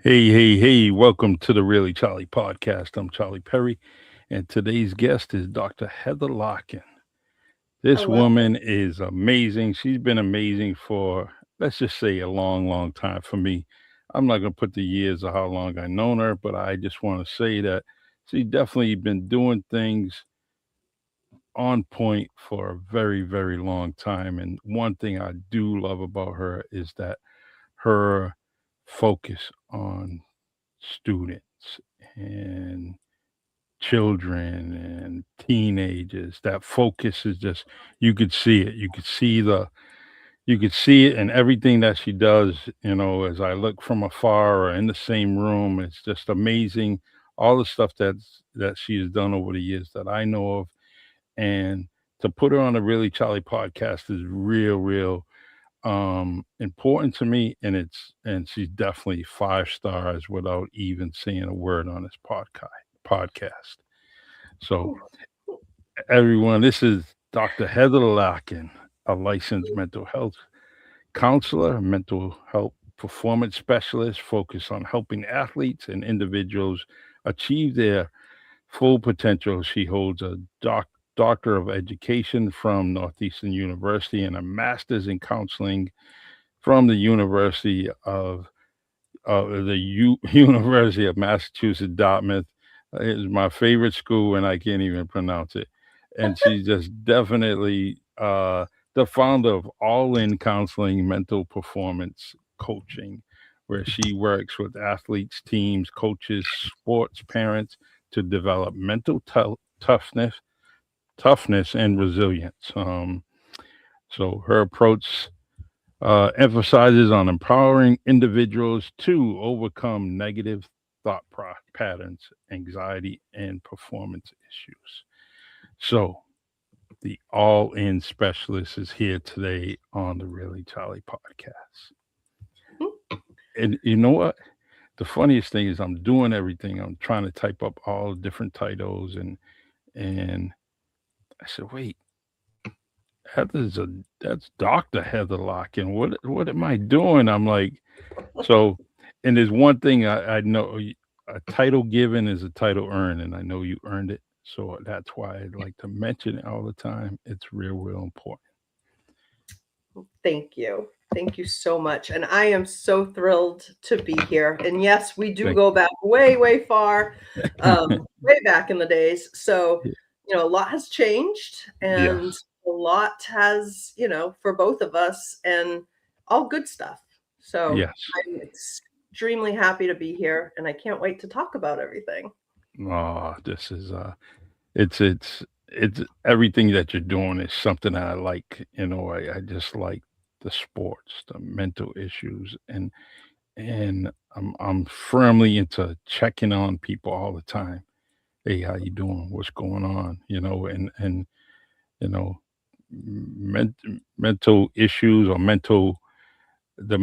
Hey, welcome to the Really Charlie podcast. I'm Charlie Perry, and today's guest is Dr. Heather Larkin. This Hello. woman is amazing. She's been amazing for, let's just say, a long, long time for me. I'm not going to put the years of how long I've known her, but I just want to say that she's definitely been doing things on point for a very, very long time. And one thing I do love about her is that her focus on students and children and teenagers. That focus is just, you could see it. You could see it in everything that she does, as I look from afar or in the same room. It's just amazing, all the stuff that she has done over the years that I know of. And to put her on a Really Charlie podcast is real important to me, and she's definitely 5 stars without even saying a word on this podcast. So everyone, this is Dr. Heather Larkin, a licensed mental health counselor, mental health performance specialist focused on helping athletes and individuals achieve their full potential. She holds a doctor of education from Northeastern University and a master's in counseling from the University of Massachusetts, Dartmouth. It's my favorite school, and I can't even pronounce it. And she's just definitely the founder of All In Counseling Mental Performance Coaching, where she works with athletes, teams, coaches, sports parents to develop mental toughness, and resilience. So her approach emphasizes on empowering individuals to overcome negative patterns, anxiety, and performance issues. So, the all in specialist is here today on the Really Charlie podcast. And you know what? The funniest thing is I'm doing everything. I'm trying to type up all different titles and I said, wait, that's Dr. Heather Larkin. What am I doing? I'm like, so, and there's one thing I know: a title given is a title earned, and I know you earned it. So that's why I like to mention it all the time. It's real important. Thank you. Thank you so much. And I am so thrilled to be here. And yes, we do Thank go back way, way far, you. way back in the days. So, a lot has changed Yes, and a lot has, for both of us and all good stuff. So yes. I'm extremely happy to be here and I can't wait to talk about everything. Oh, this is it's everything that you're doing is something that I like. I just like the sports, the mental issues, and I'm firmly into checking on people all the time. Hey, how you doing? What's going on? And you know, men- mental issues or the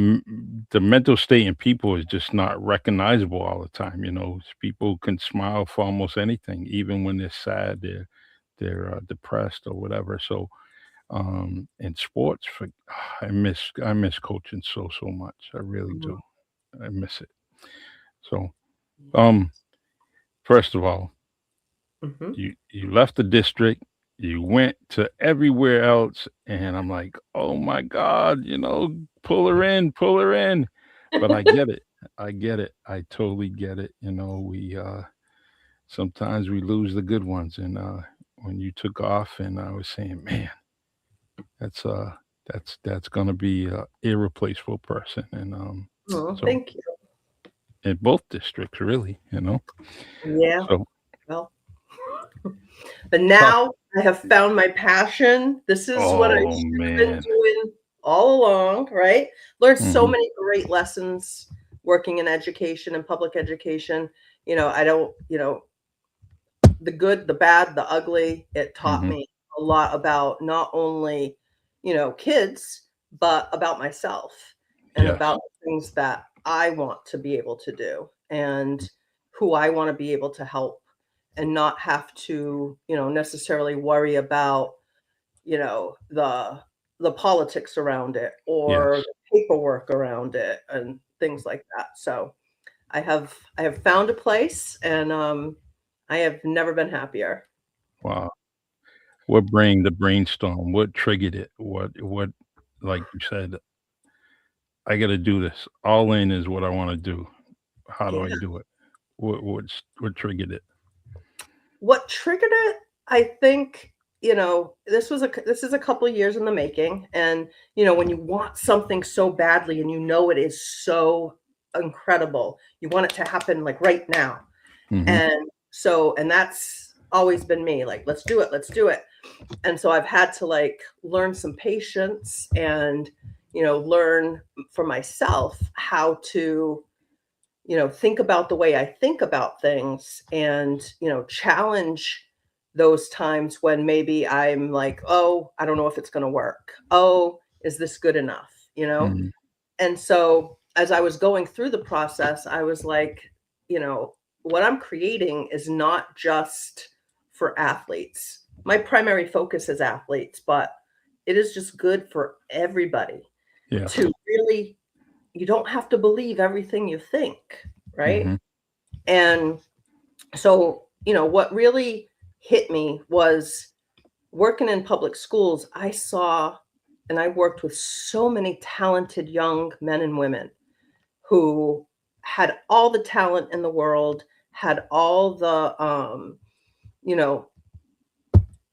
mental state in people is just not recognizable all the time. People can smile for almost anything, even when they're sad, they're depressed or whatever. So, in sports, I miss coaching so much. I really Mhm. do. I miss it. So, um, first of all, Mhm. you left the district, you went to everywhere else, and I'm like, oh my God, pull her in. But I get it. I get it. I totally get it. We sometimes we lose the good ones. And when you took off and I was saying, man, that's that's gonna be a irreplaceable person. And Oh, so thank you. in both districts really. Yeah. So Well, but tough. now I have found my passion. This is what I Oh should have been man. doing all along, right? Learned so Hmm. many great lessons working in education and public education. I don't, the good, the bad, the ugly. It taught Hmm. me a lot about not only, kids, but about myself and Yes. about things that I want to be able to do and who I want to be able to help and not have to, necessarily worry about, the politics around it or Yes. the paperwork around it and things like that. So I have found a place, and I have never been happier. Wow. The brainstorm? What triggered it? What like you said, "I gotta do this. All in is what I wanna do. How do Yeah. I do it?" What triggered it? What triggered it? I think, this is a couple of years in the making, and, when you want something so badly and you know it is so incredible, you want it to happen, like, right now, Mhm, and that's always been me, like, let's do it," and so I've had to, like, learn some patience and, learn for myself how to, think about the way I think about things and, challenge those times when maybe I'm like, "Oh, I don't know if it's gonna work. Oh, is this good enough?" You know? mhm, And so as I was going through the process, I was like, what I'm creating is not just for athletes. My primary focus is athletes, but it is just good for everybody yes, to really, you don't have to believe everything you think, right? mhm, And so, what really hit me was working in public schools. I saw and I worked with so many talented young men and women who had all the talent in the world, had all you know,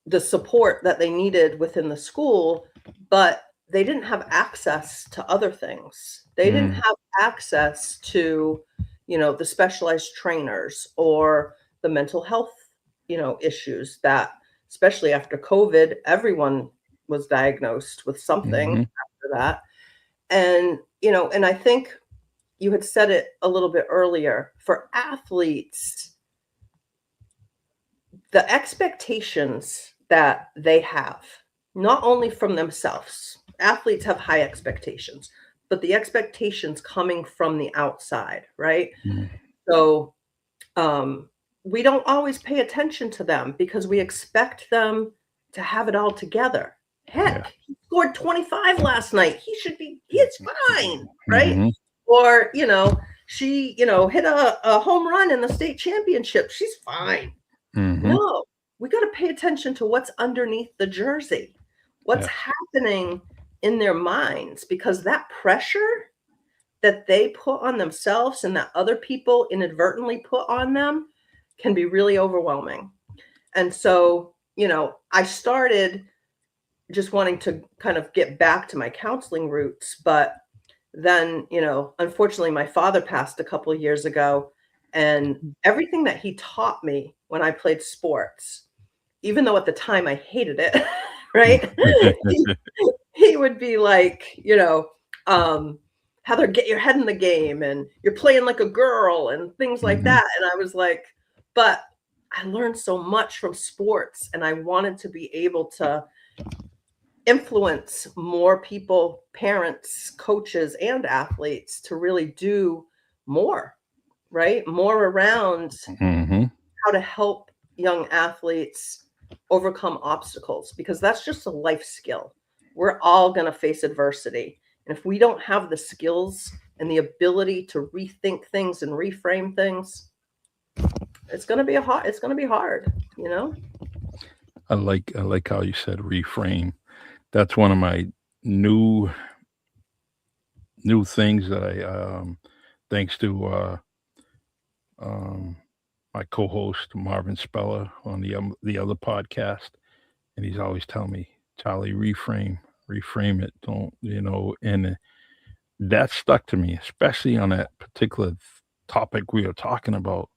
the support that they needed within the school, but they didn't have access to other things. They didn't mm, have access to, the specialized trainers or the mental health, issues that, especially after COVID, everyone was diagnosed with something mhm, after that. And I think you had said it a little bit earlier, for athletes, the expectations that they have, not only from themselves, athletes have high expectations, but the expectations coming from the outside, right? mhm, So um, we don't always pay attention to them because we expect them to have it all together. yeah, Heck, he scored 25 last night. He's fine, right? mhm, Or, she, hit a home run in the state championship. She's fine. mhm, No, we gotta pay attention to what's underneath the jersey. What's yes, happening in their minds, because that pressure that they put on themselves and that other people inadvertently put on them can be really overwhelming. And so, I started just wanting to kind of get back to my counseling roots, but then, unfortunately, my father passed a couple of years ago, and everything that he taught me when I played sports, even though at the time I hated it, right? He he would be like, um, "Heather, get your head in the game, and you're playing like a girl," and things like mhm, that, and I was like, but I learned so much from sports, and I wanted to be able to influence more people, parents, coaches, and athletes to really do more, right? More around mhm, how to help young athletes overcome obstacles, because that's just a life skill. We're all going to face adversity. And if we don't have the skills and the ability to rethink things and reframe things, it's going to be hard, you know? I like how you said reframe. That's one of my new new things that thanks to, um, my co-host Marvin Speller on the other podcast, and he's always telling me, "Charlie, reframe it, don't," and that stuck to me, especially on that particular topic we were talking about,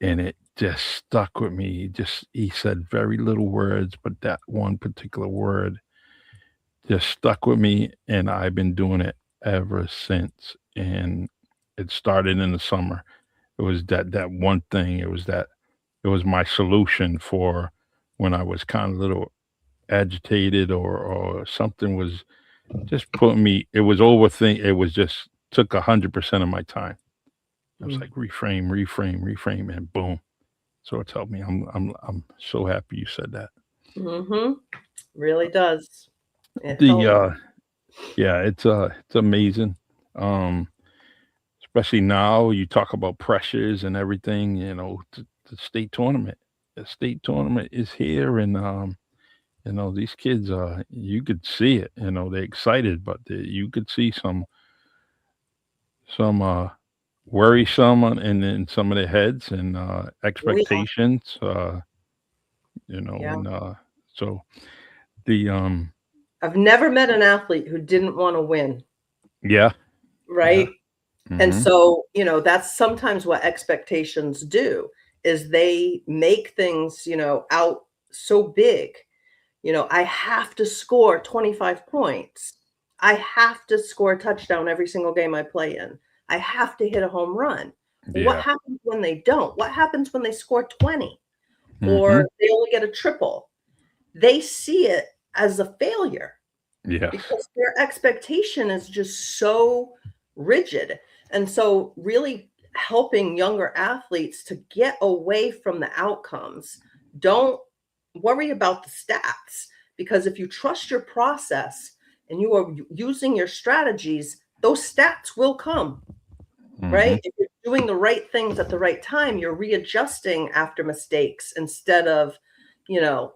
and it just stuck with me. He said very little words, but that one particular word just stuck with me, and I've been doing it ever since. And it started in the summer. It was that one thing. It was my solution for when I was kind of a little agitated or something was just putting me. It was overthink. It was just took 100% of my time. I was Mm. like reframe, reframe, reframe, and boom. So it's helped me. I'm so happy you said that. Mhm. Really does. It The helps. Yeah, it's amazing. Um especially now you talk about pressures and everything, the state tournament is here and, these kids, you could see it, they're excited, but you could see some worrisome in some of their heads and, Yeah, expectations, yeah. and, so the, I've never met an athlete who didn't want to win, yeah, yeah, right? And mhm, so, that's sometimes what expectations do is they make things, out so big. I have to score 25 points. I have to score a touchdown every single game I play in. I have to hit a home run. What yeah, happens when they don't? What happens when they score 20 or mhm, they only get a triple? They see it as a failure yes, because their expectation is just so rigid. And so, really helping younger athletes to get away from the outcomes. Don't worry about the stats because if you trust your process and you are using your strategies, those stats will come, mhm, right? If you're doing the right things at the right time, you're readjusting after mistakes instead of, you know,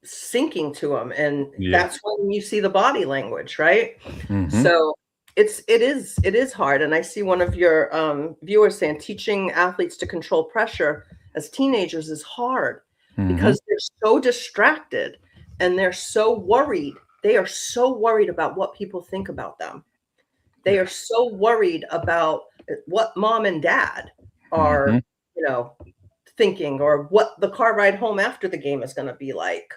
sinking to them, and yeah, that's when you see the body language, right? mhm, So it is hard, and I see one of your viewers saying teaching athletes to control pressure as teenagers is hard mhm, because they're so distracted and they're so worried. They are so worried about what people think about them. They are yes, so worried about what mom and dad are, mhm, you know, thinking or what the car ride home after the game is going to be like.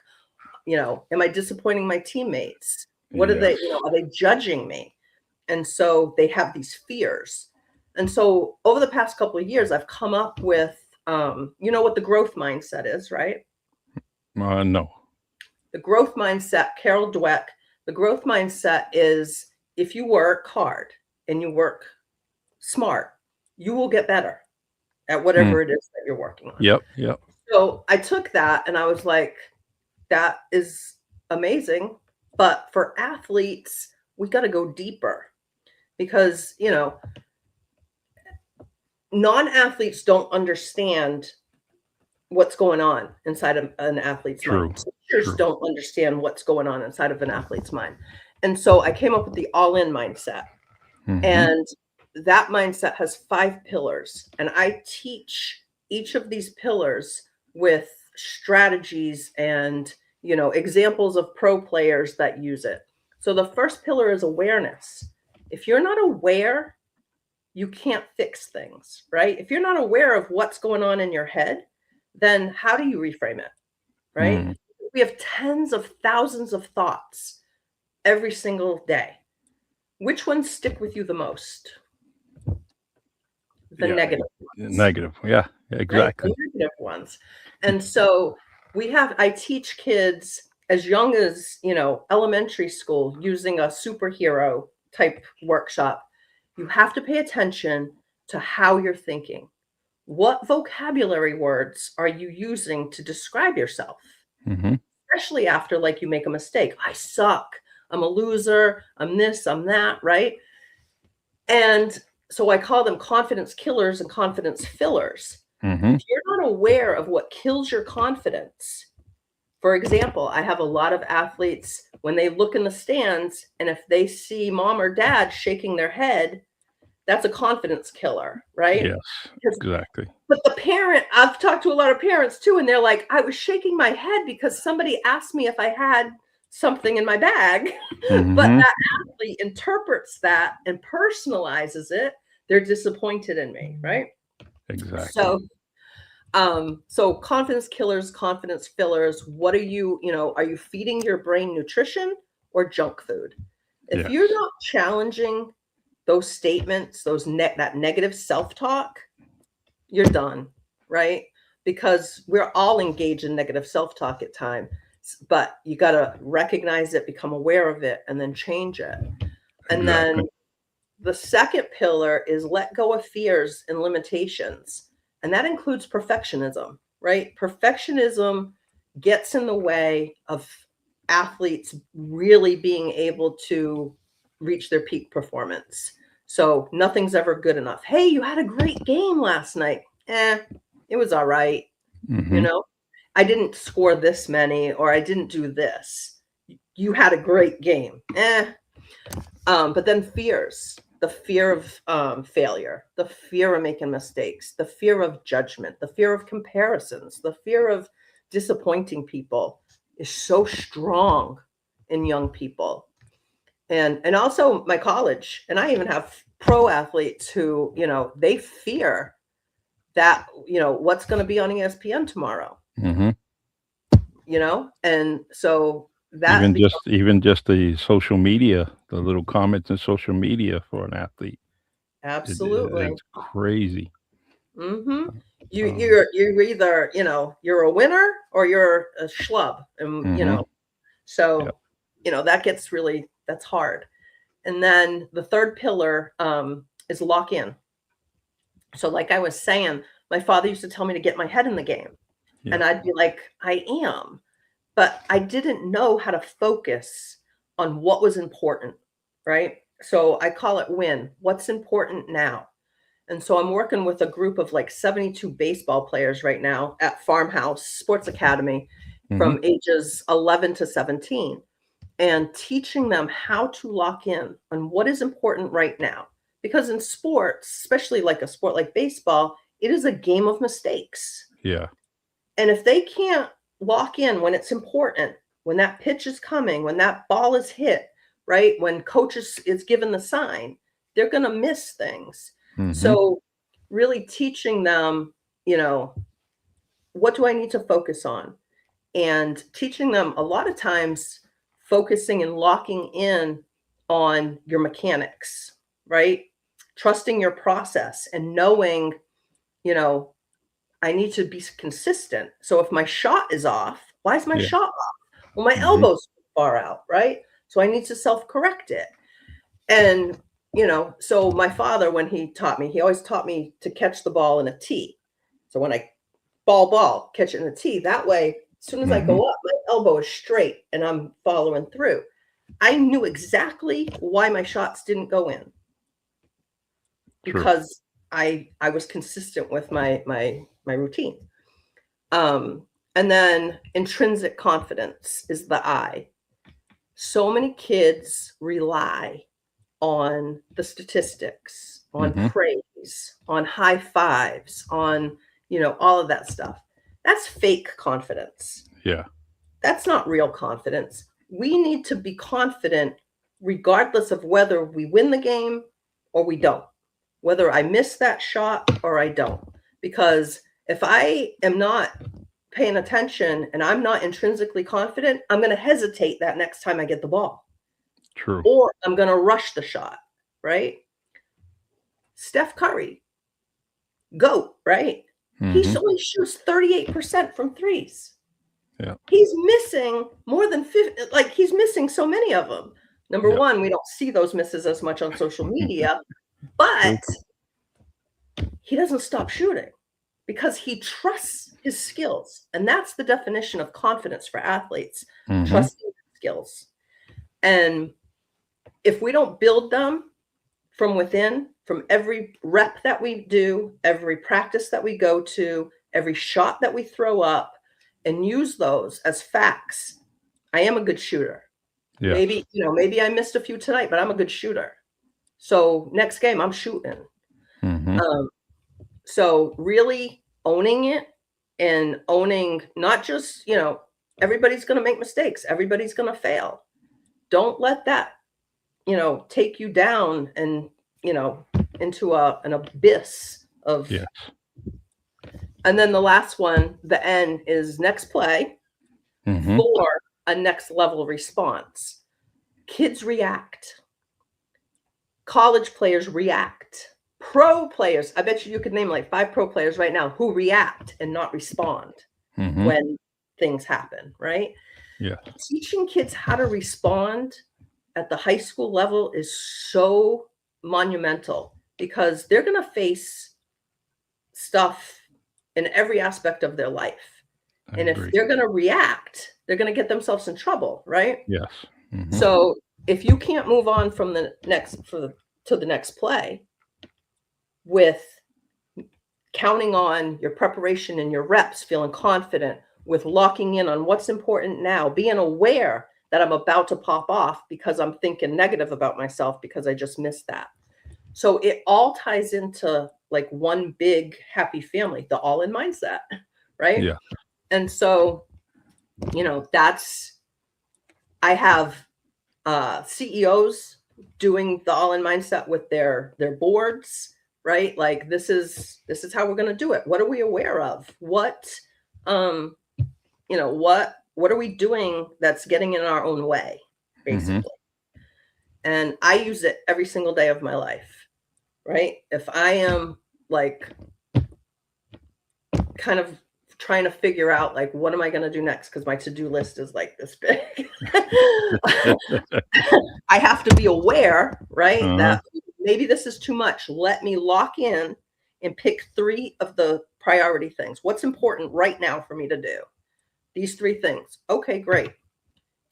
Am I disappointing my teammates? What are they, yes, are they judging me? And so they have these fears. And so over the past couple of years, I've come up with, you know what the growth mindset is, right? no, The growth mindset, Carol Dweck, the growth mindset is if you work hard and you work smart, you will get better at mm, whatever it is that you're working on. yep, yep, So I took that and I was like, that is amazing. But for athletes, we got to go deeper because, non athletes don't understand what's going on inside of an athlete's mind. true, Teachers true, don't understand what's going on inside of an athlete's mind. And so I came up with the all in mindset. mhm, And that mindset has 5 pillars. And I teach each of these pillars with strategies and, examples of pro players that use it. So the first pillar is awareness. If you're not aware, you can't fix things, right? If you're not aware of what's going on in your head, then how do you reframe it, right? mm, We have tens of thousands of thoughts every single day. Which ones stick with you the most? The yeah, negative ones, negative, yeah, right? The exactly, negative ones. And so I teach kids as young as, elementary school using a superhero type workshop. You have to pay attention to how you're thinking. What vocabulary words are you using to describe yourself? mhm, Especially after like you make a mistake. I suck. I'm a loser. I'm this, I'm that, right? And so I call them confidence killers and confidence fillers. mhm, If you're not aware of what kills your confidence, for example, I have a lot of athletes when they look in the stands and if they see mom or dad shaking their head, that's a confidence killer, right? yes, Because exactly, but the parent, I've talked to a lot of parents too, and they're like, I was shaking my head because somebody asked me if I had something in my bag. But mhm, that athlete interprets that and personalizes it. They're disappointed in me, right? exactly, So confidence killers, confidence fillers, what are you feeding your brain nutrition or junk food? If you're yes, not challenging those statements, that negative self-talk, you're done, right? Because we're all engaged in negative self-talk at times, but you got to recognize it, become aware of it, and then change it. And exactly, then the second pillar is let go of fears and limitations. And that includes perfectionism, right? Perfectionism gets in the way of athletes really being able to reach their peak performance. So nothing's ever good enough. Hey, you had a great game last night. It was all right. Mm-hmm. You know, I didn't score this many, or I didn't do this. You had a great game. But then fears, the fear of failure, the fear of making mistakes, the fear of judgment, the fear of comparisons, the fear of disappointing people is so strong in young people. And also my college, and I even have pro athletes who, they fear that, what's going to be on ESPN tomorrow, Mm-hmm. and so that Even just the social media, the little comments in social media for an athlete, absolutely. it's crazy. Mm-hmm. You Um, you're either, you're a winner or you're a schlub, and mm-hmm. so Yep. that's hard. And then the third pillar is lock in. So like I was saying, my father used to tell me to get my head in the game, Yep. and I'd be like, I am, but I didn't know how to focus on what was important, right? So I call it win. What's important now? And so I'm working with a group of like 72 baseball players right now at Farmhouse Sports Academy Mm-hmm. from ages 11 to 17, and teaching them how to lock in on what is important right now. Because in sports, especially like a sport like baseball, it is a game of mistakes. Yeah. And if they can't lock in when it's important, when that pitch is coming, when that ball is hit, right? When coach is given the sign, they're going to miss things. Mm-hmm. So really teaching them, what do I need to focus on? And teaching them a lot of times focusing and locking in on your mechanics, right? Trusting your process and knowing, I need to be consistent. So if my shot is off, why is my Yeah. shot off? Well, my Mm-hmm. elbow's far out, right? So I need to self-correct it. And, so my father, when he taught me, he always taught me to catch the ball in a T. So when I ball, catch it in a T, that way, as soon as I Mm-hmm. go up, my elbow is straight and I'm following through. I knew exactly why my shots didn't go in, True. because I was consistent with my routine. And then intrinsic confidence is the I. So many kids rely on the statistics, on Mm-hmm. praise, on high fives, on, all of that stuff. That's fake confidence. Yeah. That's not real confidence. We need to be confident regardless of whether we win the game or we don't, whether I miss that shot or I don't. Because if I am not paying attention and I'm not intrinsically confident, I'm going to hesitate that next time I get the ball. True. Or I'm going to rush the shot, right? Steph Curry, GOAT, right? He Mm-hmm. only shoots 38% from threes. Yeah. He's missing more than 50, like he's missing so many of them. Number Yep. one, we don't see those misses as much on social media, but he doesn't stop shooting because he trusts his skills. And that's the definition of confidence for athletes, Mm-hmm. trusting skills. And if we don't build them from within, from every rep that we do, every practice that we go to, every shot that we throw up, and use those as facts. I am a good shooter. Yes. Maybe I missed a few tonight, but I'm a good shooter. So next game, I'm shooting. Mm-hmm. So really owning it, and owning not just, everybody's going to make mistakes. Everybody's going to fail. Don't let that, take you down and, into an abyss of. Yes. And then the last one, the N, is next play Mm-hmm. for a next level response. Kids react. College players react. Pro players, I bet you could name like 5 pro players right now who react and not respond Mm-hmm. when things happen, right? Yeah. Teaching kids how to respond at the high school level is so monumental, because they're going to face stuff in every aspect of their life. I And agree. if they're going to react, they're going to get themselves in trouble, right? Yes. Mm-hmm. So if you can't move on from the next to the next play with counting on your preparation and your reps, feeling confident, with locking in on what's important now, being aware that I'm about to pop off because I'm thinking negative about myself because I just missed that. So it all ties into like one big happy family, the all in mindset, right? Yeah. And so, I have CEOs doing the all in mindset with their boards, right? Like this is how we're going to do it. What are we aware of? What what are we doing that's getting in our own way, basically? And I use it every single day of my life, right? If I am like kind of trying to figure out like what am I going to do next, because my to-do list is like this big. I have to be aware, right, that maybe this is too much. Let me lock in and pick 3 of the priority things. What's important right now for me to do? These 3 things. Okay, great.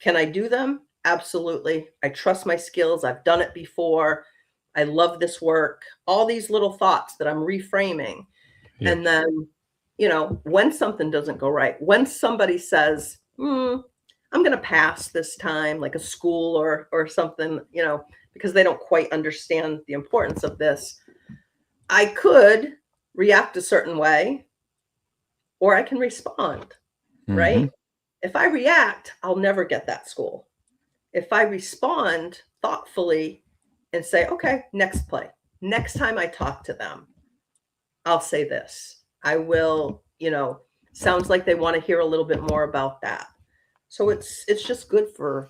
Can I do them? Absolutely. I trust my skills. I've done it before. I love this work. All these little thoughts that I'm reframing. Yeah. And then, when something doesn't go right, when somebody says, I'm going to pass this time, like a school or something, because they don't quite understand the importance of this, I could react a certain way, or I can respond, right? If I react, I'll never get that school. If I respond thoughtfully and say, okay, next play, next time I talk to them, I'll say this. I will, sounds like they want to hear a little bit more about that. So it's just good for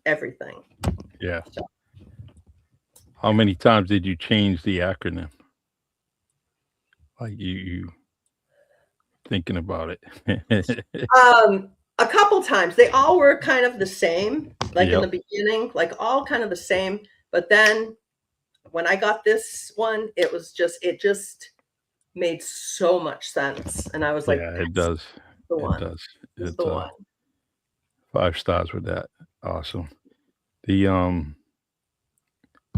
everything. Yeah. So. How many times did you change the acronym? Like you thinking about it? A couple times. They all were kind of the same, like in the beginning, like all kind of the same. But then when I got this one, it just made so much sense. And I was like, yeah, it does. The one. It does. It's the one. 5 stars with that. Awesome. The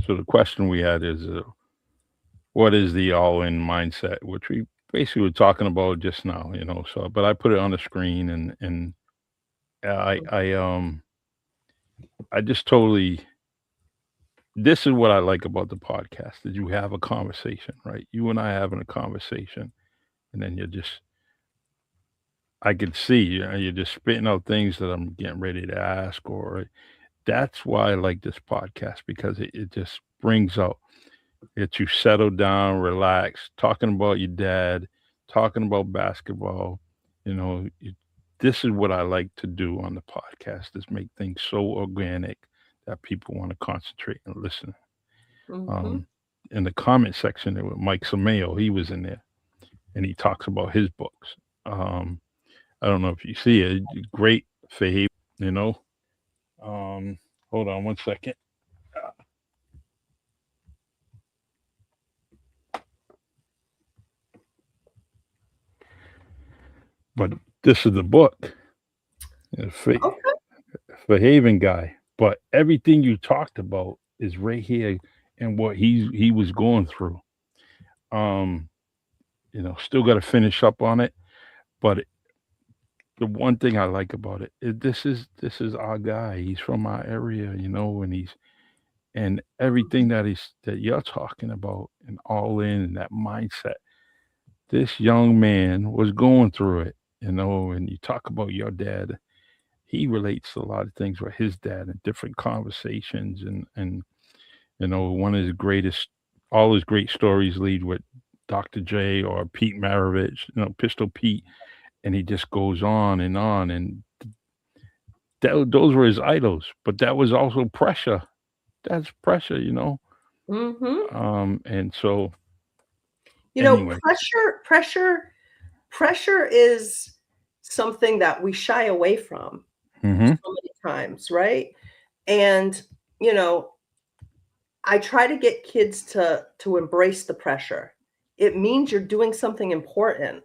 so the question we had is, what is the all-in mindset, which we basically were talking about just now, So, but I put it on the screen, and I just totally. This is what I like about the podcast: that you have a conversation, right? You and I having a conversation, and then I could see you're just spitting out things that I'm getting ready to ask, or that's why I like this podcast, because it just brings out that you settle down, relax, talking about your dad, talking about basketball. This is what I like to do on the podcast, is make things so organic that people want to concentrate and listen. In the comment section, there was Mike Samayo. He was in there, and he talks about his books. I don't know if you see it. Great for him, Hold on one second. But this is the book. For Haven guy. But everything you talked about is right here and what he was going through. Still got to finish up on it, but the one thing I like about it is this is our guy. He's from our area, and everything that you're talking about, and all in, and that mindset. This young man was going through it, and you talk about your dad. He relates to a lot of things with his dad and different conversations, and one of his greatest, all his great stories lead with Dr. J or Pete Maravich, Pistol Pete, and he just goes on, and those were his idols, but that was also pressure. That's pressure, and so, anyway. Pressure is something that we shy away from so many times, right? And I try to get kids to embrace the pressure. It means you're doing something important.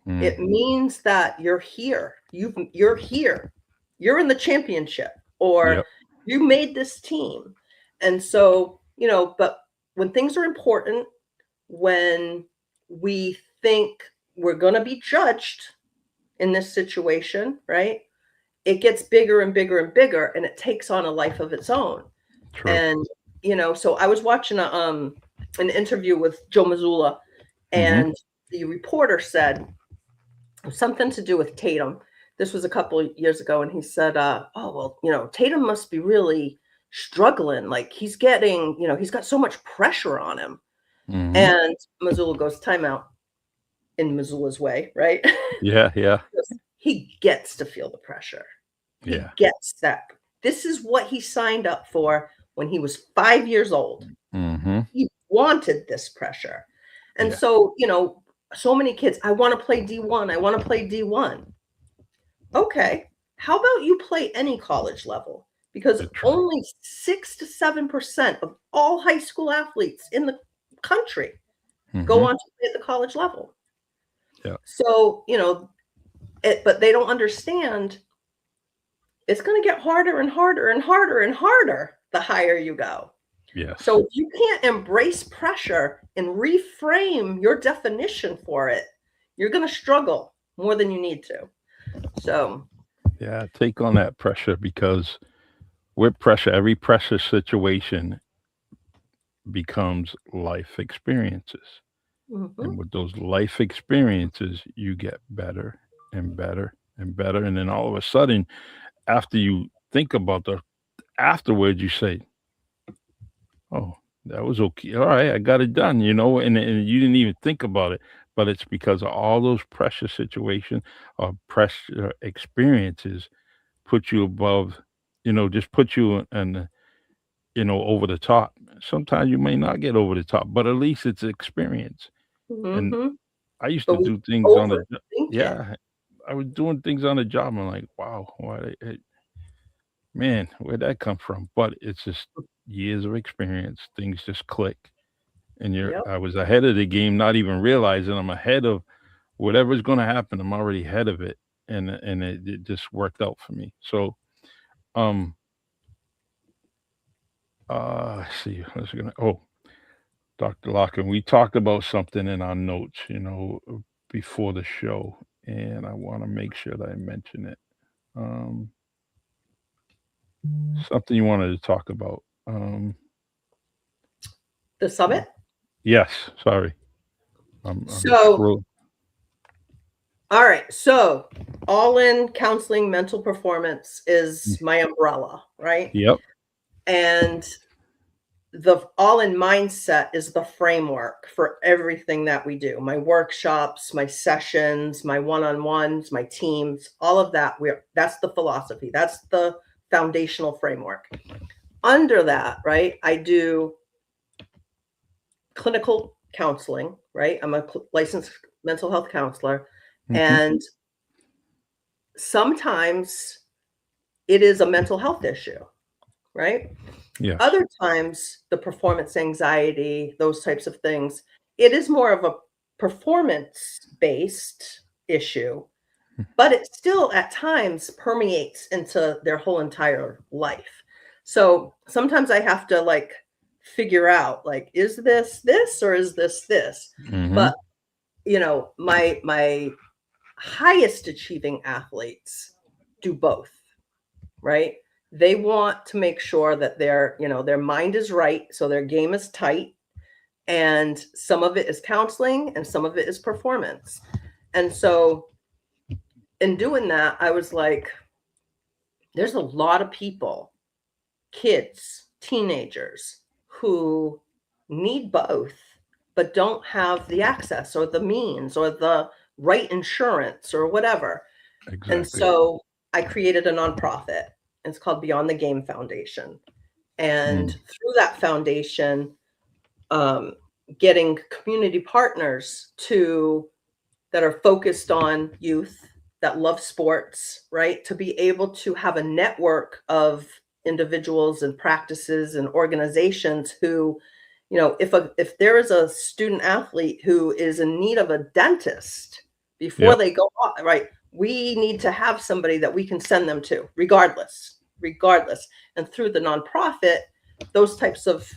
It means that you're here. You're here. You're in the championship, or You made this team. And so, but when things are important, when we think we're going to be judged in this situation, right? It gets bigger and bigger and bigger, and it takes on a life of its own. True. And, so I was watching an interview with Joe Mazzulla, Mhm. and the reporter said something to do with Tatum. This was a couple of years ago, and he said, "Oh well, Tatum must be really struggling. Like he's getting, he's got so much pressure on him." Mhm. And Mazzulla goes, "Time out," in Mazzulla's way, right? Yeah, yeah, He gets to feel the pressure. He yeah. gets that. This is what he signed up for when he was 5 years old. Mhm. He wanted this pressure. And Yeah. so, so many kids, I want to play D1. I want to play D1. Okay. How about you play any college level? Because True. only 6 to 7% of all high school athletes in the country go Mhm. on to play at the college level. Yeah. So, but they don't understand it's going to get harder and harder and harder and harder the higher you go. Yes. So if you can't embrace pressure and reframe your definition for it, you're going to struggle more than you need to. So, Yeah, take on that pressure because with pressure, every pressure situation becomes life experiences. mhm, And with those life experiences, you get better and better and better. And then all of a sudden, after you think about the afterwards, you say, "Oh, that was okay. All right, I got it done," and you didn't even think about it. But it's because of all those pressure situations or pressure experiences put you above, just put you in, over the top. Sometimes you may not get over the top, but at least it's experience. And mhm. I used to But we do things on the jo overthink it. yeah, I was doing things on the job. I'm like, "Wow, man, where'd that come from?" But it's just years of experience. Things just click, and Yep. I was ahead of the game, not even realizing I'm ahead of whatever's gonna happen. I'm already ahead of it, and it just worked out for me. So, um, let's see, what's gonna Dr. Larkin, we talked about something in our notes, before the show, and I wanna make sure that I mention it. Um, Something you wanted to talk about. The summit. Yes, sorry. I'm So, scroll all right. So, all in counseling mental performance mm, is my umbrella, right? yep, And the all in mindset is the framework for everything that we do. My workshops, my sessions, my one-on-ones, my teams, all of that. That's the philosophy. That's the foundational framework. Under that, right? I do clinical counseling, right? I'm a licensed mental health counselor, mhm, and sometimes it is a mental health issue, right? yes, Other times, the performance anxiety, those types of things, it is more of a performance-based issue, mm, but it still at times permeates into their whole entire life. So, sometimes I have to, like, figure out, like, is this or is this? mhm, But, my highest achieving athletes do both, right? They want to make sure that their mind is right, so their game is tight, and some of it is counseling and some of it is performance. And so in doing that, I was like, there's a lot of people, kids, teenagers who need both but don't have the access or the means or the right insurance or whatever. And exactly. so I created a nonprofit. It's called Beyond the Game Foundation. And Mm, through that foundation, um, getting community partners that are focused on youth that love sports, right? To be able to have a network of individuals and practices and organizations who, if there is a student athlete who is in need of a dentist before yep, they go on, right? We need to have somebody that we can send them to, regardless. regardless. And through the nonprofit, those types of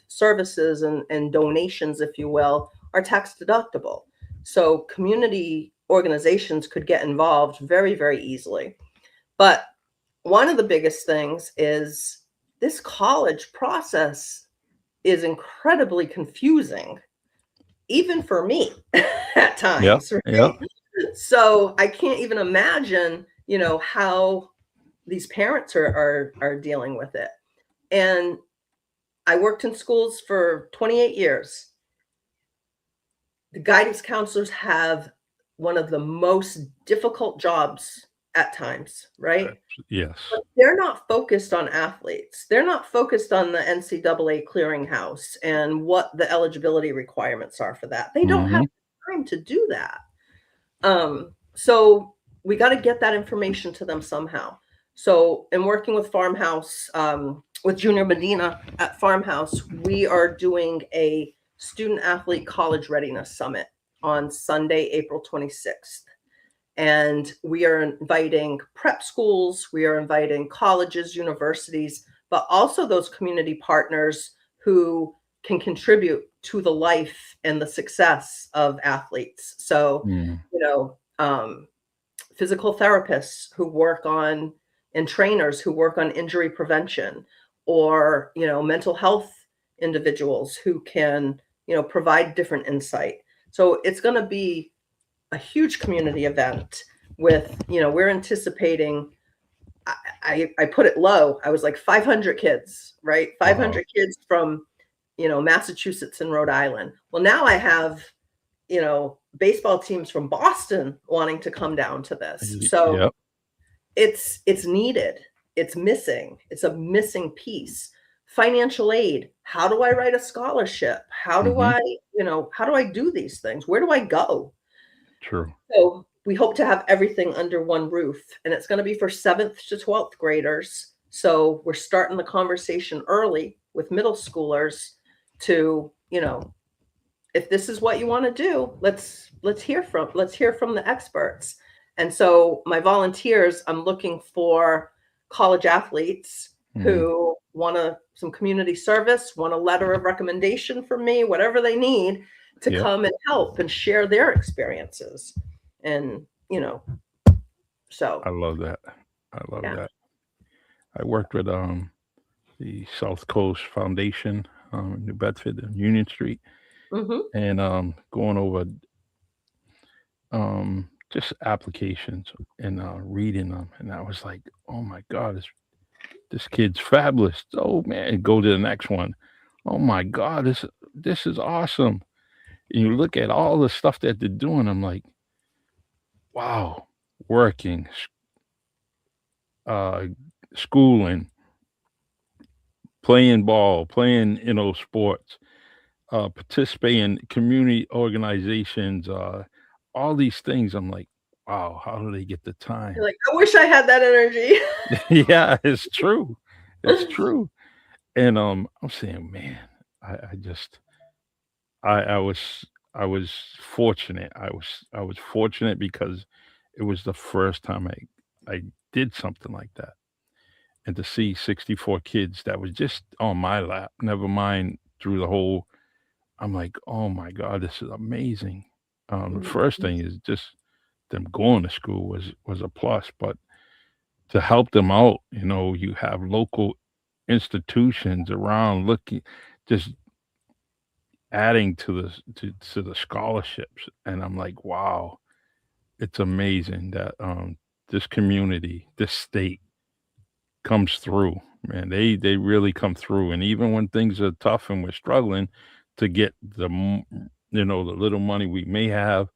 services and donations, if you will, are tax deductible. So community organizations could get involved very, very easily. But one of the biggest things is this college process is incredibly confusing, even for me at Yep. times, Yep. right? So I can't even imagine, how these parents are dealing with it. And I worked in schools for 28 years. The guidance counselors have one of the most difficult jobs at times, right? Yes. But they're not focused on athletes. They're not focused on the NCAA clearinghouse and what the eligibility requirements are for that. They don't have Mhm. time to do that. So we got to get that information to them somehow. So in working with Farmhouse, with Junior Medina at Farmhouse, we are doing a student athlete college readiness summit on Sunday, April 26th. And we are inviting prep schools, we are inviting colleges, universities, but also those community partners who can contribute to the life and the success of athletes. So, Mm. physical therapists who work on, and trainers who work on injury prevention, or, mental health individuals who can, provide different insight. So it's going to be a huge community event with, we're anticipating, I put it low. I was like 500 kids, right? Wow. 500 kids from, Massachusetts and Rhode Island. Well, now I have, baseball teams from Boston wanting to come down to this. So Yep. it's needed. It's missing. It's a missing piece. Financial aid. How do I write a scholarship? How do Mhm. I do these things? Where do I go? True. So we hope to have everything under one roof, and it's going to be for 7th to 12th graders. So we're starting the conversation early with middle schoolers to, if this is what you want to do, let's hear from the experts. And so my volunteers, I'm looking for college athletes Mhm. who want some community service, want a letter of recommendation from me, whatever they need to Yep. come and help and share their experiences. And, so I love that. I love yeah. that. I worked with the South Coast Foundation, New Bedford and Union Street, Hmm. and going over just applications and reading them, and I was like, oh my god, this kid's fabulous. Oh man, go to the next one. Oh my god, this is awesome. And you look at all the stuff that they're doing, I'm like, wow, working, uh, schooling, playing ball, playing sports, participating in community organizations, all these things. I'm like, wow, how do they get the You're time? like, I wish I had that energy. Yeah, it's true. It's true. And I'm saying, man, I just I was fortunate. I was fortunate because it was the first time I did something like that. And to see 64 kids that was just on my lap, never mind through the whole, I'm like, "Oh my god, this is amazing." The first thing is just them going to school was a plus, but to help them out, you have local institutions around looking, just adding to the scholarships, and I'm like, "Wow, it's amazing that, this community, this state comes through, man. They really come through, and even when things are tough and we're struggling to get the little money we may have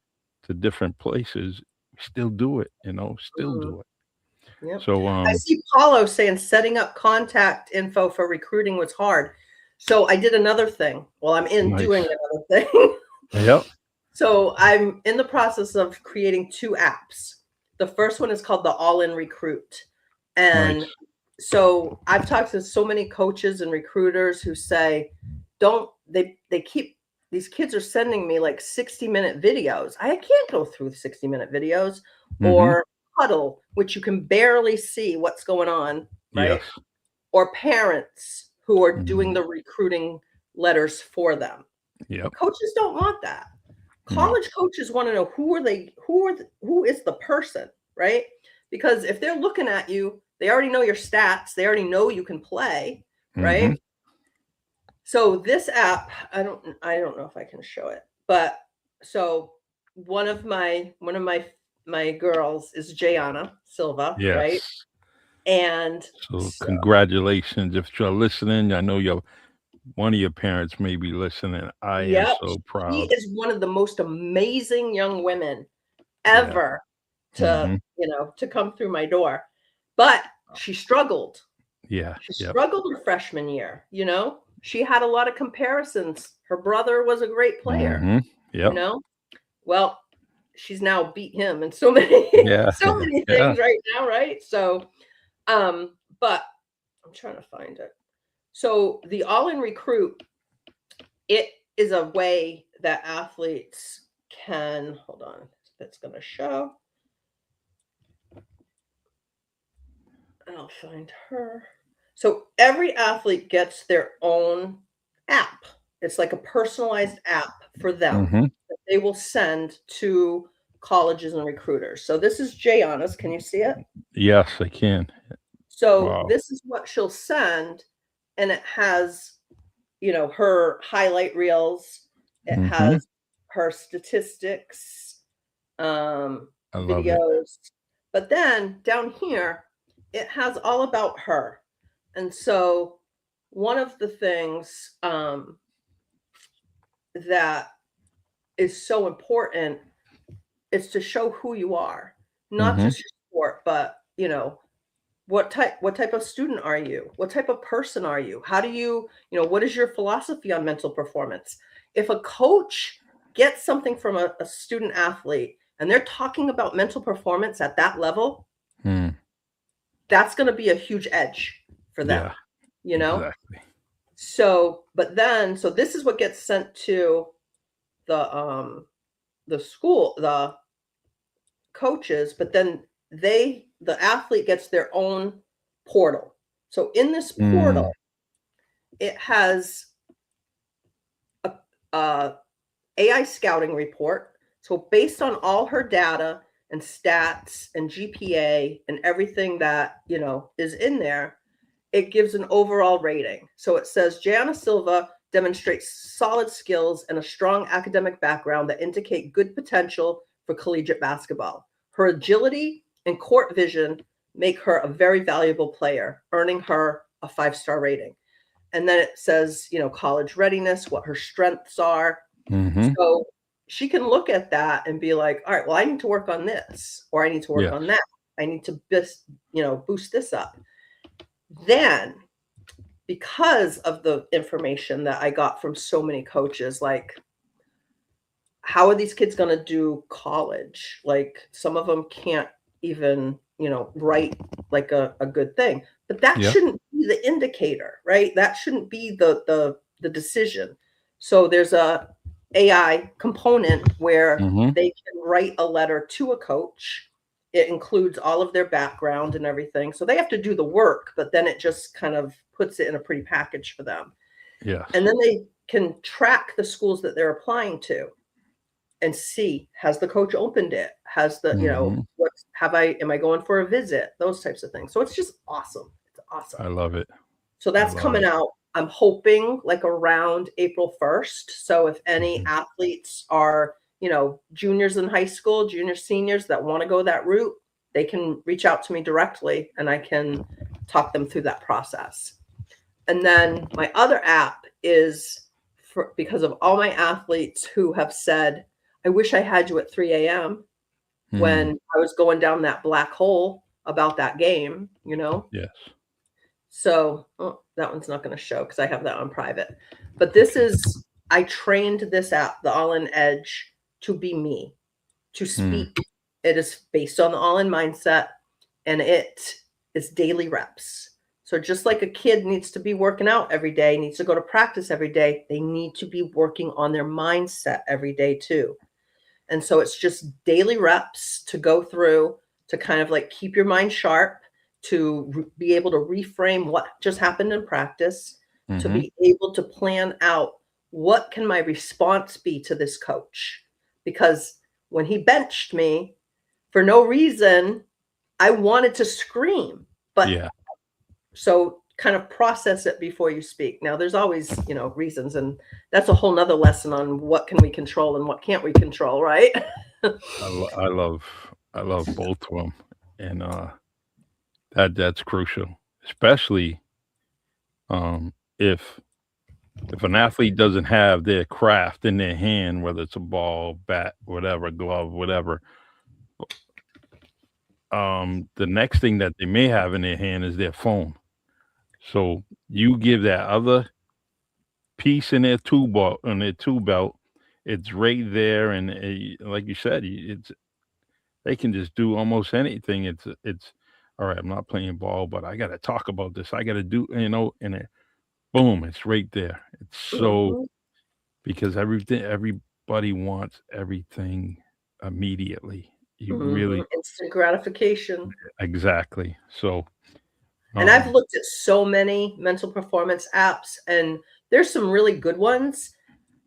to different places, we still do it, still Mhm. do it. Yep. So, I see Paulo saying setting up contact info for recruiting was hard. So I did another thing. Well, I'm in doing nice. another thing. Yep, So I'm in the process of creating 2 apps. The first one is called the All In Recruit. And nice. so I've talked to so many coaches and recruiters who say, don't they keep, these kids are sending me like 60-minute videos. I can't go through 60-minute videos, Mhm. or Huddle, which you can barely see what's going on right? Yes. Or parents who are doing Mhm. the recruiting letters for them. Yep. Coaches don't want that. No. College coaches want to know who is the person, right? Because if they're looking at you, they already know your stats, they already know you can play, right? Mhm. So this app, I don't know if I can show it, but so one of my girls is Jayana Silva, right? Yes. And So so congratulations. If you're listening, I know one of your parents may be listening. I am yep, so she proud. is one of the most amazing young women Yeah. ever to, Mhm. to come through my door. But she struggled. Yeah. She Yep. struggled her freshman year, you know? She had a lot of comparisons. Her brother was a great player, Mhm. you Yep. know? Well, she's now beat him in so many Yeah. so many Yeah. things right now, right? So, but I'm trying to find it. So the all-in recruit, it is a way that athletes can hold on, that's gonna show. I'll find her. So every athlete gets their own app. It's like a personalized app for them Mhm. that they will send to colleges and recruiters. So this is Jayana's. Can you see it? Yes, I can. So Wow. this is what she'll send, and it has, her highlight reels. It Mhm. has her statistics, I love it. videos. But then down here, it has all about her. And so one of the things that is so important is to show who you are, not Mhm. just your sport, but what type of student are you? What type of person are you? How do what is your philosophy on mental performance? If a coach gets something from a student athlete and they're talking about mental performance at that level, Mm. that's going to be a huge edge for them, Yeah, you know? exactly. So this is what gets sent to the school, the coaches, but then the athlete gets their own portal. So in this Mm. portal, it has a, a AI scouting report. So based on all her data and stats and GPA and everything that, is in there, it gives an overall rating. So it says Gianna Silva demonstrates solid skills and a strong academic background that indicate good potential for collegiate basketball. Her agility and court vision make her a very valuable player, earning her a 5-star rating. And then it says, college readiness, what her strengths are. Mhm. So she can look at that and be like, all right, well, I need to work on this, or I need to work Yes. on that. I need to boost this up. Then, because of the information that I got from so many coaches, like, how are these kids going to do college? Like, some of them can't even, write like a good thing. But that Yep. shouldn't be the indicator, right? That shouldn't be the decision. So there's a AI component where Mhm. they can write a letter to a coach. It includes all of their background and everything. So they have to do the work, but then it just kind of puts it in a pretty package for them. Yes. And then they can track the schools that they're applying to and see, has the coach opened it? Has the, Mhm. am I going for a visit? Those types of things. So it's just awesome. It's awesome. I love it. So I that's love coming it. out. I'm hoping like around April 1st. So if any Mhm. athletes are, juniors in high school, junior seniors that want to go that route, they can reach out to me directly and I can talk them through that process. And then my other app is because of all my athletes who have said, I wish I had you at 3 a.m. Mm. when I was going down that black hole about that game. Yes. So that one's not going to show because I have that on private. But this Okay. is, I trained this app, the All In Edge, to be me, to Mm. speak. It is based on the All In mindset and it is daily reps. So just like a kid needs to be working out every day, needs to go to practice every day, they need to be working on their mindset every day too. And so it's just daily reps to go through to kind of like keep your mind sharp, to be able to reframe what just happened in practice, to Mhm. be able to plan out what can my response be to this coach? Because when he benched me for no reason, I wanted to scream, but Yeah. so kind of process it before you speak. Now there's always, reasons, and that's a whole nother lesson on what can we control and what can't we control, right? I love both of them, and, that's crucial, especially, if an athlete doesn't have their craft in their hand, whether it's a ball, bat, whatever, glove, whatever, the next thing that they may have in their hand is their phone. So you give that other piece in their tool belt, it's right there, and, like you said, it's they can just do almost anything. It's all right. I'm not playing ball, but I got to talk about this. I got to do, and boom, it's right there. It's so Mhm, because everybody wants everything immediately. You mhm. really Instant gratification. exactly. So, And I've um, looked at so many mental performance apps, and there's some really good ones,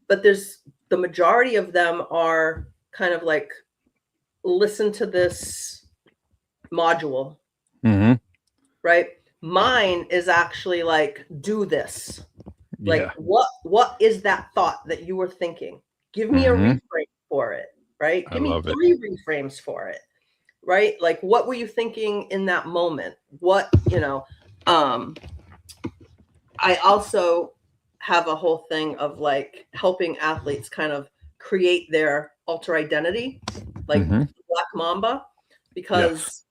but there's the majority of them are kind of like, listen to this module, mhm, right? Mine is actually like, do this. Like, yeah, what is that thought that you were thinking? Give me a mhm, reframe for it, right? I Give me love it. 3 reframes for it, right? Like, what were you thinking in that moment? I also have a whole thing of like helping athletes kind of create their alter identity, like Mhm, Black Mamba, yes, because,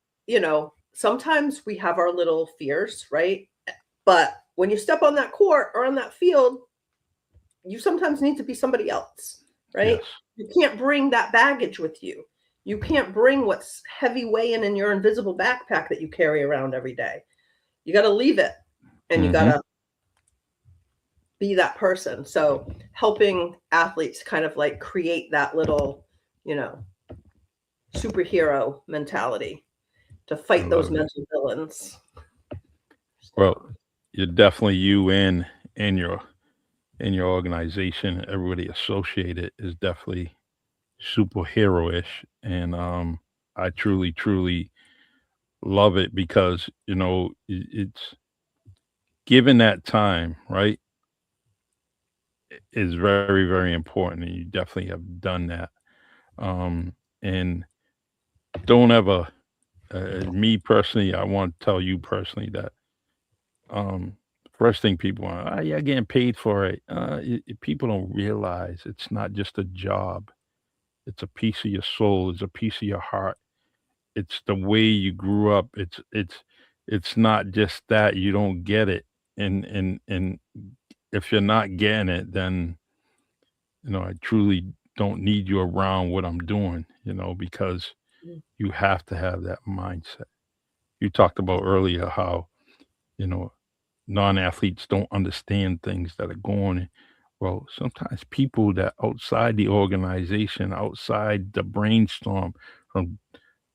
sometimes we have our little fears, right? But when you step on that court or on that field, you sometimes need to be somebody else, right? yes, You can't bring that baggage with you. You can't bring what's heavy weighing in your invisible backpack that you carry around every day. You got to leave it, and you got mhm, to be that person. So helping athletes kind of like create that little, you know, superhero mentality to I fight those love it. mental villains. Well, So, you're definitely you and your organization, everybody associated is definitely superhero-ish, and, I truly, truly love it because, it's given that time, right, is very, very important, and you definitely have done that, and don't ever me personally, I want to tell you personally that, um, first thing people want, "Oh, yeah, getting paid for it." People don't realize it's not just a job. It's a piece of your soul, it's a piece of your heart. It's the way you grew up. It's not just that you don't get it, and if you're not getting it, then, I truly don't need you around what I'm doing, because mm, you have to have that mindset. You talked about earlier how, you know, non-athletes don't understand things that are going on. Well, sometimes people that outside the organization, outside the brainstorm from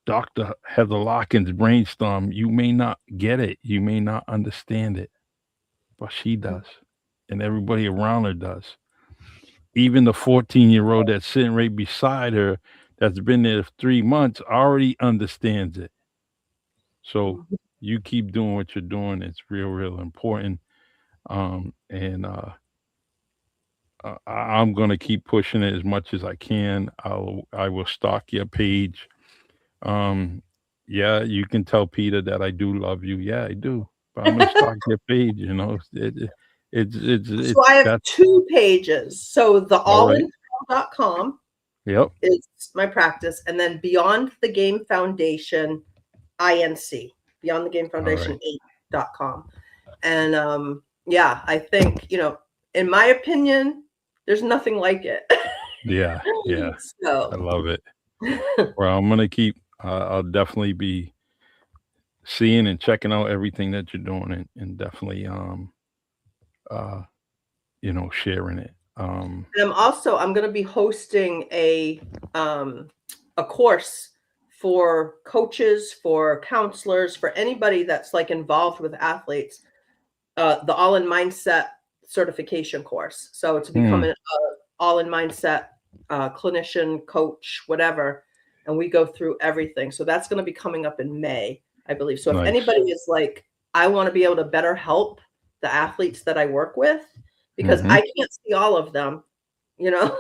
Dr. Heather Larkin's brainstorm, you may not get it, you may not understand it, but she mm, does, and everybody around her does. Even the 14-year-old that's sitting right beside her, that's been there 3 months, already understands it. So, mhm. you keep doing what you're doing, it's real, real important, and, I'm gonna keep pushing it as much as I can. I will stalk your page. Um, yeah, you can tell Peter that I do love you. Yeah, I do, but I'm gonna stalk your page, So it's I have that's 2 pages. So the alright. allinfo.com Yep, is my practice, and then Beyond the Game Foundation INC, Beyond the Game Foundation alright. 8.com. And yeah, I think, in my opinion, there's nothing like it. Yeah, yeah, I So love it. Well, I'm gonna keep I'll definitely be seeing and checking out everything that you're doing and definitely, uh, sharing it. And I'm going to be hosting a course for coaches, for counselors, for anybody that's like involved with athletes, the All in Mindset certification course. So to become Mm, an All in Mindset clinician, coach, whatever, and we go through everything. So that's going to be coming up in May, I believe. So if nice. anybody is like, I want to be able to better help the athletes that I work with, because Hmm. I can't see all of them,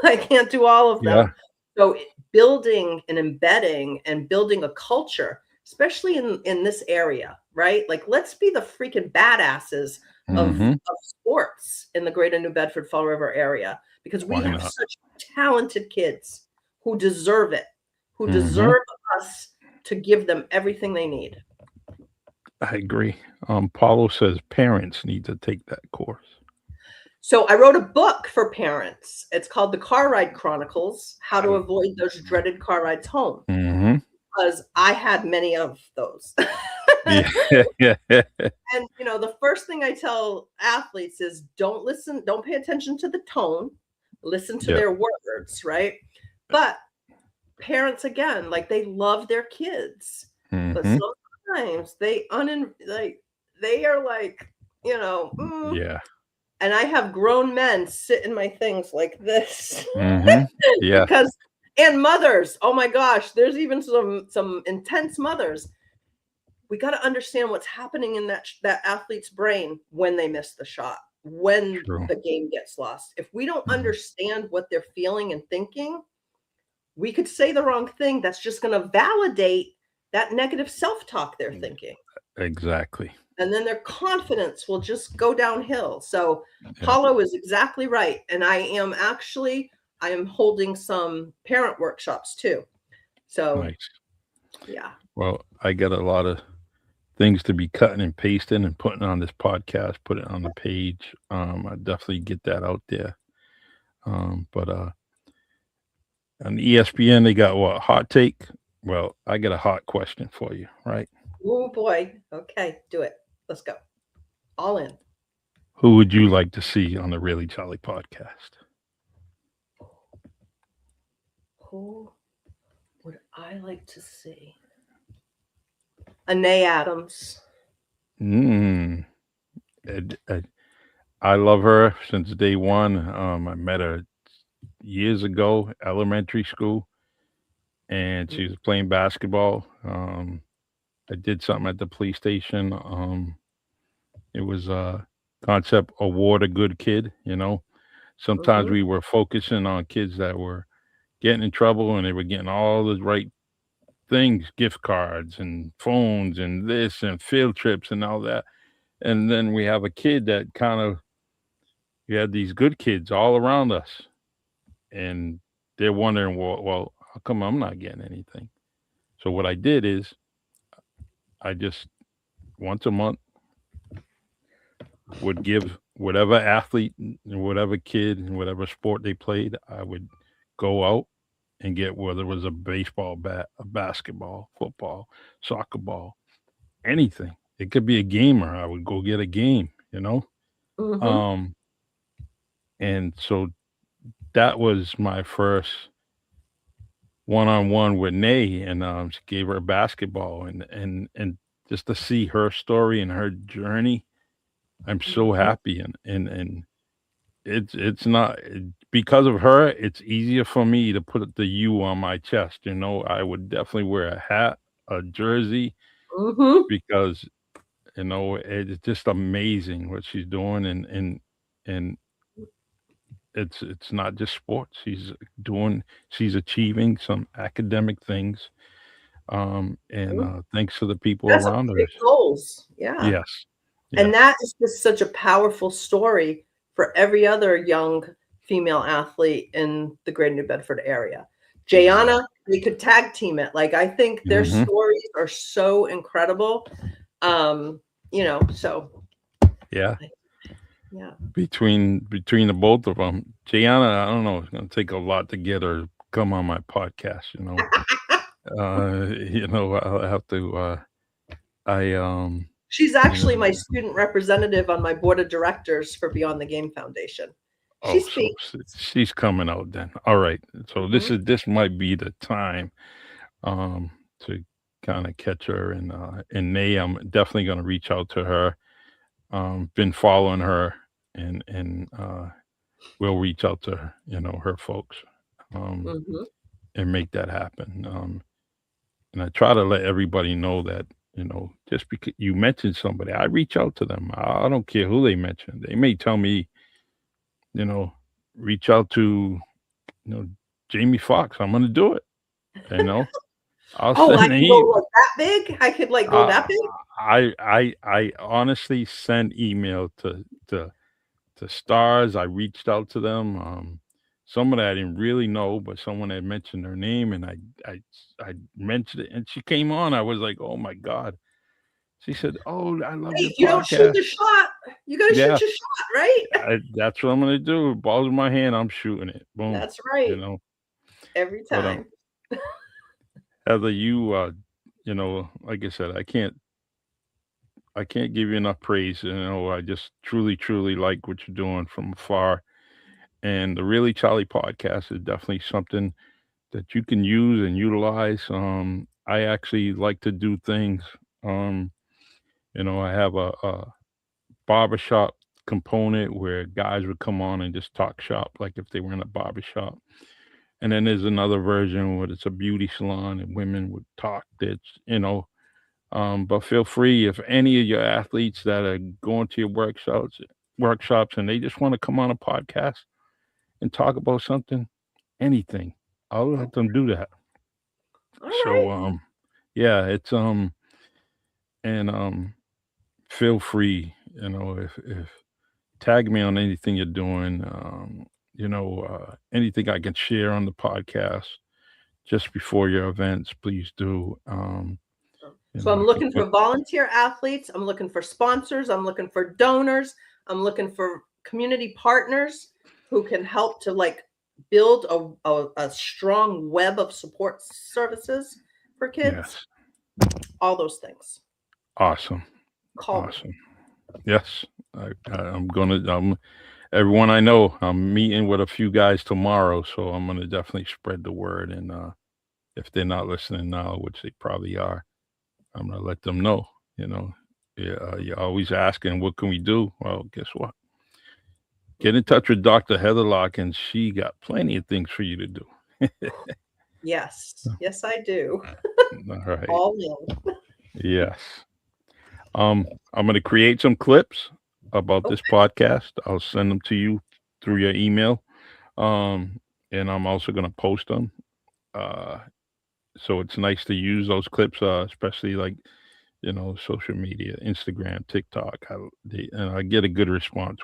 I can't do all of Yeah. them. So building and embedding and building a culture, especially in this area, right? Like, let's be the freaking badasses Hmm. of sports in the greater New Bedford Fall River area, because we Why have not? such talented kids who deserve it, who Hmm. deserve us to give them everything they need. I agree. Paulo says parents need to take that course. So I wrote a book for parents. It's called The Car Ride Chronicles: How to Avoid Those Dreaded Car Rides Home, Hmm. because I had many of those. Yeah. Yeah. And the first thing I tell athletes is, don't pay attention to the tone, listen to Yeah. their words, right? But parents, again, like, they love their kids, but Hmm. sometimes they are like, mm. Yeah. And I have grown men sit in my things like this. Hmm. Yeah. Because, and mothers, oh my gosh, there's even some intense mothers. We got to understand what's happening in that athlete's brain when they miss the shot, when True. the game gets lost. If we don't Mhm. understand what they're feeling and thinking, we could say the wrong thing that's just going to validate that negative self-talk they're thinking. Exactly. And then their confidence will just go downhill. So Yeah. Paulo is exactly right. And I am holding some parent workshops too. So Nice. yeah. Well, I got a lot of things to be cutting and pasting and putting on this podcast, put it on the page. I definitely get that out there. But on ESPN, they got what? Hot take? Well, I got a hot question for you, right? Oh boy. Okay, do it. Let's go. All in. Who would you like to see on the Really Jolly podcast? Who would I like to see? Anae Adams. Mm, I love her since day one. I met her years ago, elementary school, and she was playing basketball. I did something at the police station. It was a concept award a good kid. Sometimes Mm-hmm. we were focusing on kids that were getting in trouble and they were getting all the right things, gift cards and phones and this and field trips and all that. And then we have a kid that kind of, we had these good kids all around us and they're wondering, well, how come I'm not getting anything? So what I did is I just once a month would give whatever athlete and whatever kid and whatever sport they played, I would go out and get, whether it was a baseball bat, a basketball, football, soccer ball, anything. It could be a gamer. I would go get a game. Mm-hmm. Um, and so that was my first one-on-one with Nay, and she gave her a basketball, and just to see her story and her journey, I'm so Mm-hmm. happy, and it's not because of her, it's easier for me to put the U on my chest. I would definitely wear a hat, a jersey, Mm-hmm. because it's just amazing what she's doing, and it's not just sports. She's achieving some academic things, and thanks to the people That's some around her. big goals. Yeah. Yes, And yes, that is just such a powerful story for every other young female athlete in the Greater New Bedford area. exactly. Jayana, we could tag team it. Like, I think their Hmm. stories are so incredible. Um, so Yeah. yeah. Between the both of them, Gianna, I don't know, it's gonna take a lot to get her to come on my podcast. I'll have to, I, She's you know actually my student representative on my board of directors for Beyond the Game Foundation. She oh, so speaks. she's coming out then. Alright, so Mhm. this might be the time, um, to kind of catch her. And Nay, I'm definitely going to reach out to her. Been following her, and we'll reach out to her, her folks, um, Hmm. and make that happen. And I try to let everybody know that, just because you mentioned somebody, I reach out to them. I don't care who they mention. They may tell me, you know, reach out to, you know, Jamie Foxx. I'm going to do it. You know, I'll Oh, I send can go an like that big? I could like go I that big? I honestly send email to stars. I reached out to them. Someone I didn't really know, but someone had mentioned her name, and I I mentioned it, and she came on. I was like, oh my god. She said, "Oh, I love Hey, your if you don't shoot podcast." the shot, you gotta shoot Yeah, your shot, right? that's what I'm gonna do. Balls in my hand, I'm shooting it. Boom. That's You right. know. Every But time. Heather, like I said, I can't give you enough praise. I just truly, truly like what you're doing from afar. And the Really Charlie podcast is definitely something that you can use and utilize. I actually like to do things. Um, I have a barbershop component where guys would come on and just talk shop, like if they were in a barbershop. And then there's another version where it's a beauty salon and women would talk. But feel free if any of your athletes that are going to your workshops, and they just want to come on a podcast and talk about something, anything, I'll let them do that. All So, right. yeah, it's and feel free, if tag me on anything you're doing, anything I can share on the podcast just before your events, please do. So I'm looking for volunteer athletes. I'm looking for sponsors. I'm looking for donors. I'm looking for community partners who can help to like build a strong web of support services for kids. Yes, All those things. awesome, Call me. awesome. Yes, I'm gonna. Everyone I know, I'm meeting with a few guys tomorrow, so I'm gonna definitely spread the word. And if they're not listening now, which they probably are, I'm gonna let them know. You know, yeah, you're always asking, what can we do? Well, guess what? Get in touch with Dr. Heather Larkin. She got plenty of things for you to do. Yes. Yes, I do. All right. All in. Yes. I'm going to create some clips about this Okay. podcast. I'll send them to you through your email. Um, and I'm also going to post them. Uh, so it's nice to use those clips, especially like, social media, Instagram, TikTok. And I get a good response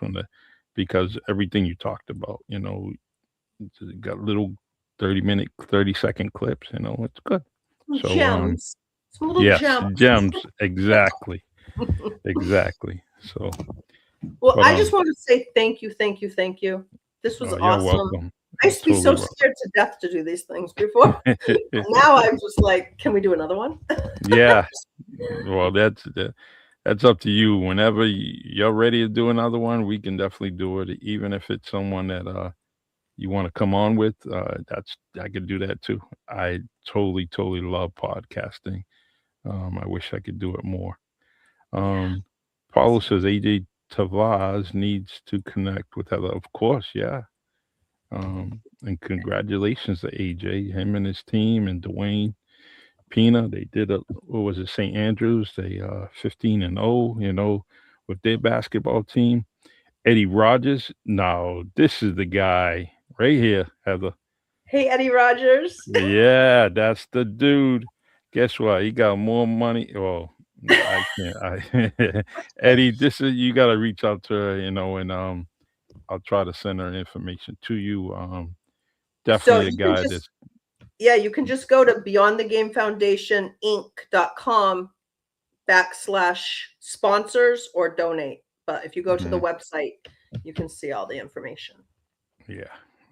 because everything you talked about, it's got little 30-minute, 30-second clips, it's good. Some So, gems. Some little yes, gems. gems, exactly, exactly. So, Well, but I just want to say thank you, thank you, thank you. This was you're awesome. welcome. I You're used to be so totally scared to death to do these things before. Now I'm just like, can we do another one? Yeah. Well, that's up to you. Whenever you're ready to do another one, we can definitely do it. Even if it's someone that you want to come on with, I could do that too. I totally, totally love podcasting. I wish I could do it more. Yeah. Um, Paulo says AJ Tavaz needs to connect with Heather. Of course, yeah. And congratulations to AJ, him and his team, and Dwayne Pina. They did what was it, St. Andrews? They 15-0, with their basketball team. Eddie Rogers. Now this is the guy right here, Heather. Hey, Eddie Rogers. Yeah, that's the dude. Guess what? He got more money. Well, I can't. Eddie, this is you got to reach out to her, and I'll try to send her information to you. So Definitely a you can guy just, that's yeah, you can just go to beyondthegamefoundationinc.com/sponsors or donate. But if you go to the mhm, website, you can see all the information. yeah,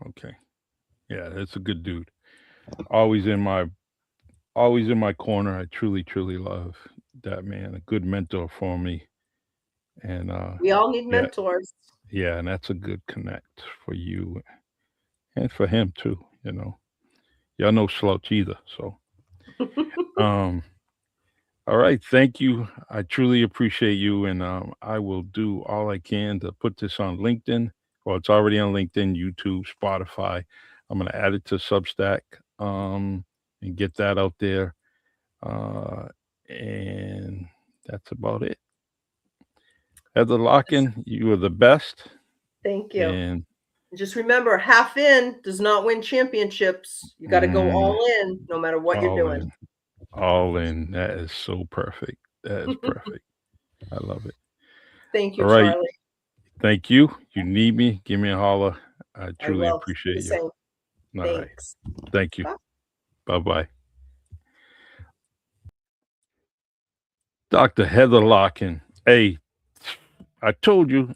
okay, yeah, that's a good dude. Always in my always in my corner. I truly, truly love that man. A good mentor for me, and We all need yeah, mentors. yeah, and that's a good connect for you and for him too. Y'all no slouch either. So Um, all right, thank you. I truly appreciate you, and I will do all I can to put this on LinkedIn. Well, it's already on LinkedIn, YouTube, Spotify. I'm gonna add it to Substack, and get that out there. Uh, and that's about it. Heather Larkin, you are the best, Thank you. and Just remember, half in does not win championships. You got to go mm, all in no matter what you're all doing. in, all in. That is so perfect. That is perfect. I love it. Thank All you, right. Charlie. Thank you. You need me, give me a holler. I I truly will do the appreciate you. same. All right. Thanks. Thank you. Bye. Bye bye. Dr. Heather Larkin. Hey, I told you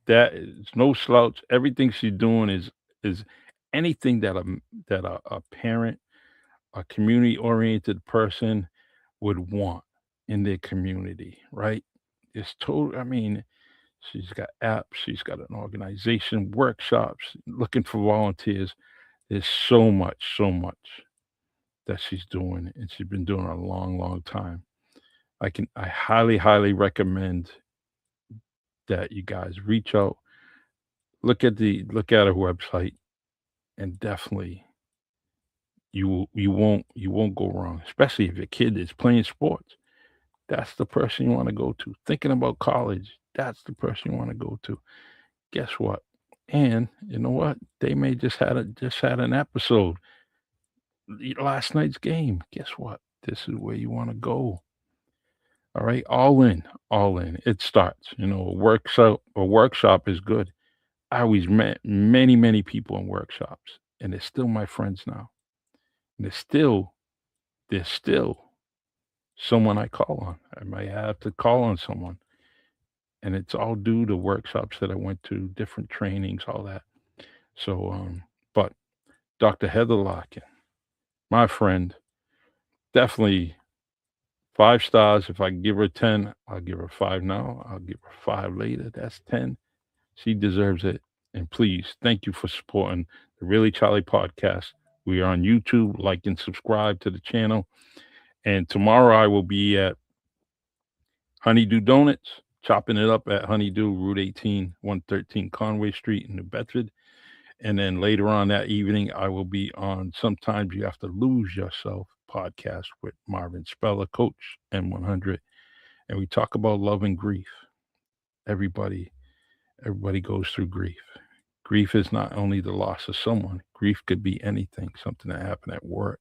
that is no slouch. Everything she's doing is anything that a parent, a community oriented person would want in their community, right? It's total. I mean, she's got apps, she's got an organization, workshops, looking for volunteers. There's so much that she's doing, and she's been doing it a long, long time. I highly, highly recommend that you guys reach out, look at her website, and definitely you won't go wrong, especially if your kid is playing sports. That's the person you want to go to. Thinking about college, that's the person you want to go to. Guess what? And you know what? They may just had an episode last night's game. Guess what? This is where you want to go. All right, all in, all in. It starts. A workshop is good. I always met many, many people in workshops, and they're still my friends now. And there's still someone I call on. I might have to call on someone, and it's all due to workshops that I went to, different trainings, all that. So, but Dr. Heather Larkin, my friend, definitely 5 stars. If I give her 10, I'll give her five now. I'll give her five later. That's 10. She deserves it. And please, thank you for supporting the Really Charlie podcast. We are on YouTube. Like and subscribe to the channel. And tomorrow I will be at Honeydew Donuts, chopping it up at Honeydew, Route 18, 113 Conway Street in New Bedford. And then later on that evening, I will be on Sometimes You Have to Lose Yourself podcast with Marvin Speller, Coach M100. And we talk about love and grief. Everybody, everybody goes through grief. Grief is not only the loss of someone, grief could be anything, something that happened at work.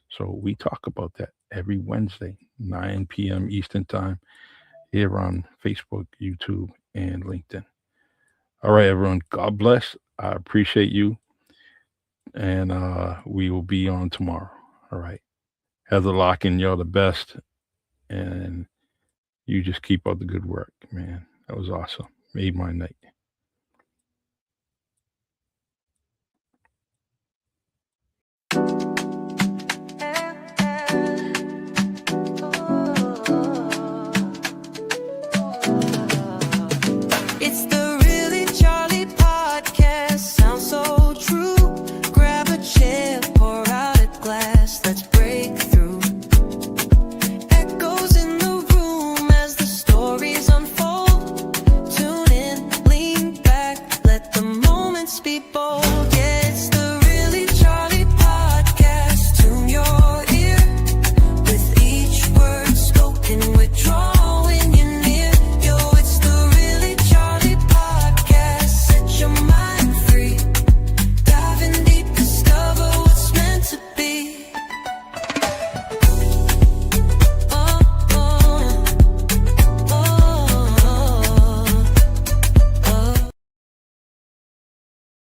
So we talk about that every Wednesday, 9 p.m. Eastern Time, here on Facebook, YouTube, and LinkedIn. All right, everyone. God bless. I appreciate you. And we will be on tomorrow. All right. Heather Larkin, you're the best. And you just keep up the good work, man. That was awesome. Made my night. It's the Really Charlie podcast. Sounds so true. Grab a chair, pour out a glass. Let's break